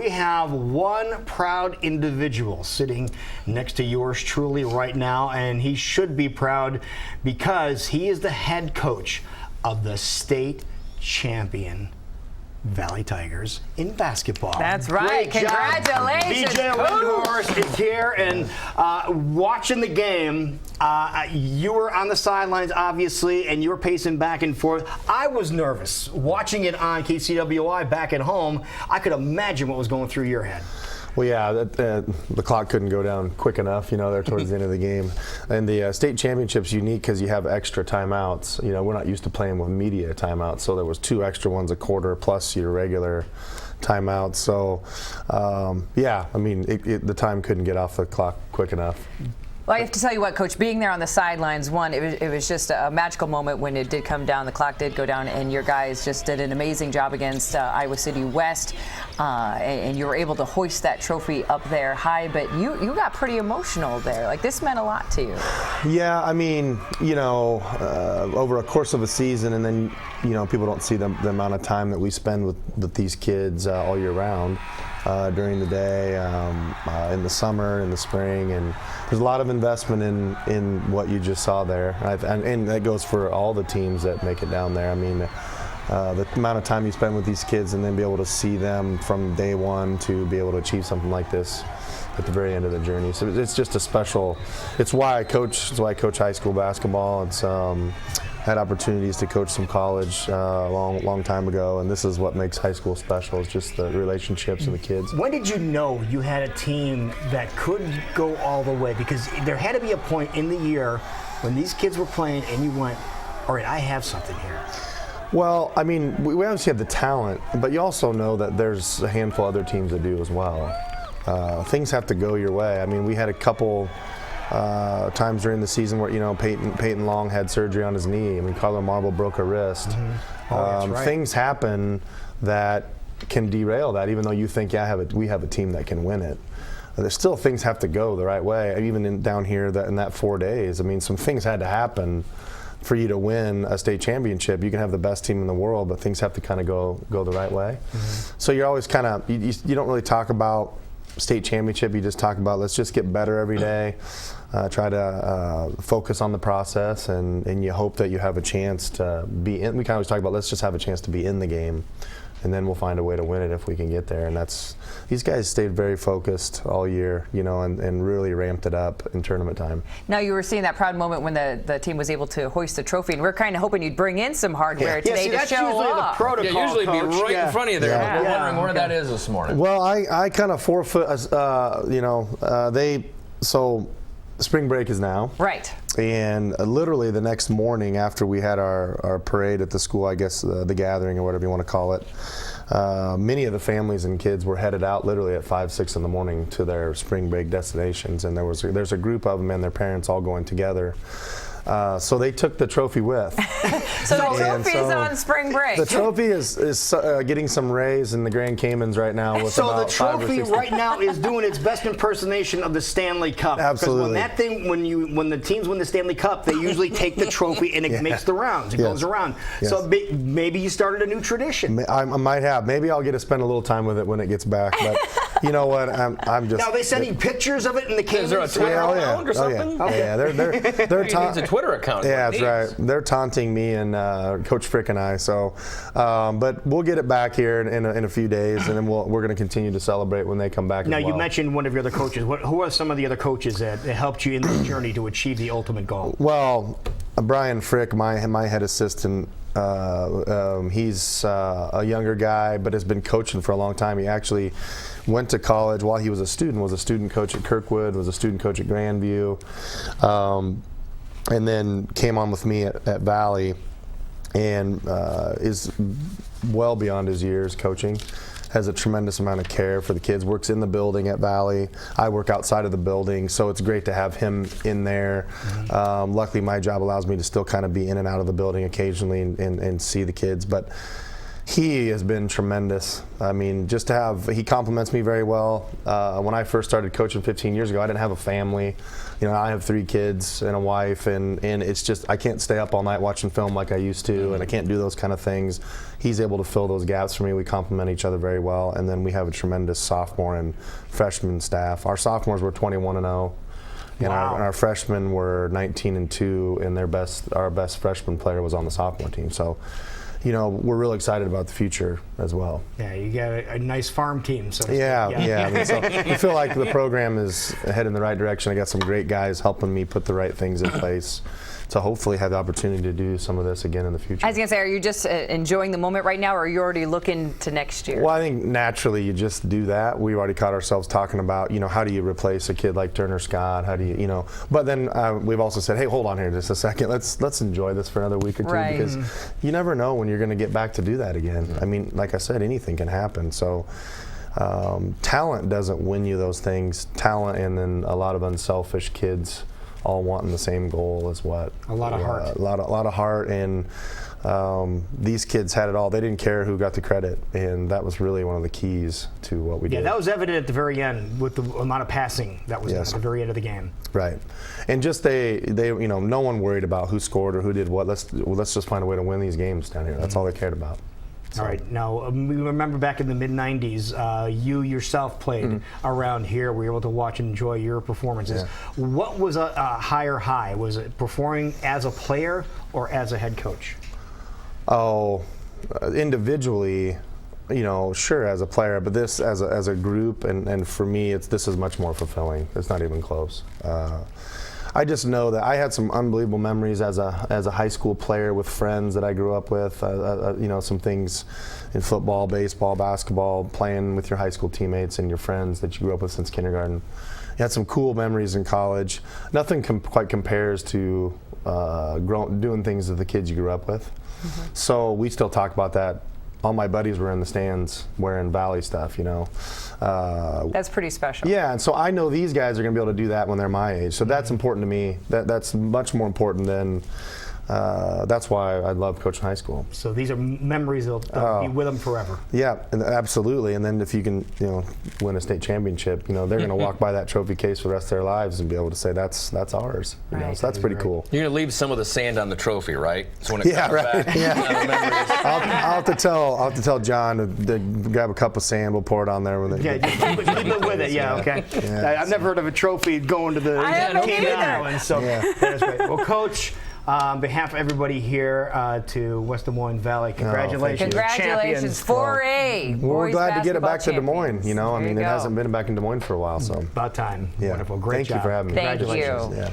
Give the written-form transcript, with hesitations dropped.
we have one proud individual sitting next to yours truly right now, and he should be proud because he is the head coach of the state champion Valley Tigers in basketball. That's right. Great Congratulations, DJ Windhorst is here, and watching the game, you were on the sidelines, obviously, and you were pacing back and forth. I was nervous watching it on KCWI back at home. I could imagine what was going through your head. Well, yeah, the clock couldn't go down quick enough, there towards the end of the game. And the state championship's unique because you have extra timeouts. We're not used to playing with media timeouts, so there was 2 extra ones a quarter plus your regular timeouts. So, yeah, I mean, the time couldn't get off the clock quick enough. Well, I have to tell you what, Coach, being there on the sidelines, it was just a magical moment when it did come down, the clock did go down, and your guys just did an amazing job against Iowa City West, and you were able to hoist that trophy up there high, but you got pretty emotional there. Like, this meant a lot to you. Yeah, I mean, over a course of a season, and then, people don't see the amount of time that we spend with these kids all year round. During the day, in the summer, in the spring, and there's a lot of investment in what you just saw there, and that goes for all the teams that make it down there. I mean, the amount of time you spend with these kids and then be able to see them from day one to be able to achieve something like this at the very end of the journey. So it's just a special. It's why I coach. It's why I coach high school basketball. It's had opportunities to coach some college a long time ago, and this is what makes high school special. It's just the relationships and the kids. When did you know you had a team that could go all the way? Because there had to be a point in the year when these kids were playing and you went, all right, I have something here. Well, I mean, we obviously have the talent, but you also know that there's a handful of other teams that do as well. Things have to go your way. I mean, we had a couple times during the season where Peyton Long had surgery on his knee. I mean, Carlo Marble broke a wrist. Mm-hmm. That's right. Things happen that can derail that, even though you think, we have a team that can win it. There's still things have to go the right way. Even down here in that 4 days, I mean, some things had to happen for you to win a state championship. You can have the best team in the world, but things have to kind of go the right way. Mm-hmm. So you're always kind of you don't really talk about state championship. You just talk about let's just get better every day. Try to focus on the process, and you hope that you have a chance to be in. We kind of always talk about let's just have a chance to be in the game, and then we'll find a way to win it if we can get there. And these guys stayed very focused all year, and really ramped it up in tournament time. Now, you were seeing that proud moment when the team was able to hoist the trophy, and we're kind of hoping you'd bring in some hardware today to show off. The protocol, yeah, usually Coach. Be right in front of you there. Yeah. We're wondering where that is this morning. Well, I kind of so spring break is now. Right. And literally the next morning after we had our parade at the school, I guess the gathering or whatever you want to call it, many of the families and kids were headed out literally at 5, 6 in the morning to their spring break destinations, and there's a group of them and their parents all going together. So they took the trophy with. So the trophy's on spring break. The trophy is getting some rays in the Grand Caymans right now. With so about the trophy 5 or 6 right now is doing its best impersonation of the Stanley Cup. Absolutely. When the teams win the Stanley Cup, they usually take the trophy and it makes the rounds. It goes around. Yes. So maybe you started a new tradition. I might have. Maybe I'll get to spend a little time with it when it gets back. But you know what? I'm just. Now they sending pictures of it in the Caymans. Is there a Twitter account or something? Oh, yeah. They're needs a Twitter account. Yeah, that's right. They're taunting me and Coach Frick and I. So, but we'll get it back here in a few days, and then we're going to continue to celebrate when they come back. Now, as well. you mentioned one of your other coaches. Who are some of the other coaches that helped you in this journey to achieve the ultimate goal? Well, Brian Frick, my head assistant. He's a younger guy, but has been coaching for a long time. He actually went to college while he was a student. Was a student coach at Kirkwood. Was a student coach at Grandview. And then came on with me at Valley, and is well beyond his years coaching. Has a tremendous amount of care for the kids. Works in the building at Valley. I work outside of the building, so it's great to have him in there. Mm-hmm. Luckily, my job allows me to still kind of be in and out of the building occasionally and see the kids. But He has been tremendous. I mean, just to have, he compliments me very well. When I first started coaching 15 years ago, I didn't have a family. You know, I have 3 kids and a wife, and it's just, I can't stay up all night watching film like I used to, and I can't do those kind of things. He's able to fill those gaps for me. We complement each other very well, and then we have a tremendous sophomore and freshman staff. Our sophomores were 21-0. And Wow. our freshmen were 19-2, and our best freshman player was on the sophomore team. So, you know, we're really excited about the future as well. Yeah, you got a nice farm team. So to speak. Yeah. I mean, so I feel like the program is heading in the right direction. I got some great guys helping me put the right things in place to hopefully have the opportunity to do some of this again in the future. I was going to say, are you just enjoying the moment right now, or are you already looking to next year? Well, I think naturally you just do that. We've already caught ourselves talking about, you know, how do you replace a kid like Turner Scott? How do you, you know? But then we've also said, hey, hold on here just a second. Let's enjoy this for another week or two, Right. because you never know when you're going to get back to do that again. I mean, like I said, anything can happen. So talent doesn't win you those things. Talent, and then a lot of unselfish kids all wanting the same goal as what. A lot of heart. A lot of heart, and these kids had it all. They didn't care who got the credit, and that was really one of the keys to what we did. Yeah, that was evident at the very end with the amount of passing that was Yes. at the very end of the game. Right, and just they you know, no one worried about who scored or who did what. Let's just find a way to win these games down here. That's all they cared about. All right. Now, we remember back in the mid-'90s, you yourself played around here. We were able to watch and enjoy your performances. Yeah. What was a higher high? Was it performing as a player or as a head coach? Oh, individually, you know, sure, as a player, but this as a group, and for me, this is much more fulfilling. It's not even close. I just know that I had some unbelievable memories as a high school player with friends that I grew up with. You know, some things in football, baseball, basketball, playing with your high school teammates and your friends that you grew up with since kindergarten. You had some cool memories in college. Nothing quite compares to doing things with the kids you grew up with. So we still talk about that. All my buddies were in the stands wearing Valley stuff, you know. That's pretty special. Yeah, and so I know these guys are going to be able to do that when they're my age. So that's important to me. That's much more important than. That's why I love coaching high school. So these are memories that'll be with them forever. Yeah, absolutely. And then if you can, you know, win a state championship, you know, they're going to walk by that trophy case for the rest of their lives and be able to say that's ours. You know, Right. so that's pretty cool. You're gonna leave some of the sand on the trophy, right? So when it Yeah, comes right. back, Yeah. the memories. I'll have to tell John to grab a cup of sand. We'll pour it on there. Yeah, just keep it with it. Yeah, okay. Yeah. I've never heard of a trophy going to the I haven't Cayman either. Islands, so Yeah. that's great. Well, Coach, on behalf of everybody here to West Des Moines Valley, congratulations. Congratulations, 4A. We're boys glad to get it back to Des basketball Moines. champions. You know, I There mean, you it go. hasn't been back in Des Moines for a while, so. About time. Yeah. Wonderful. Great Thank job. you for having me. Thank you. Congratulations. Yeah.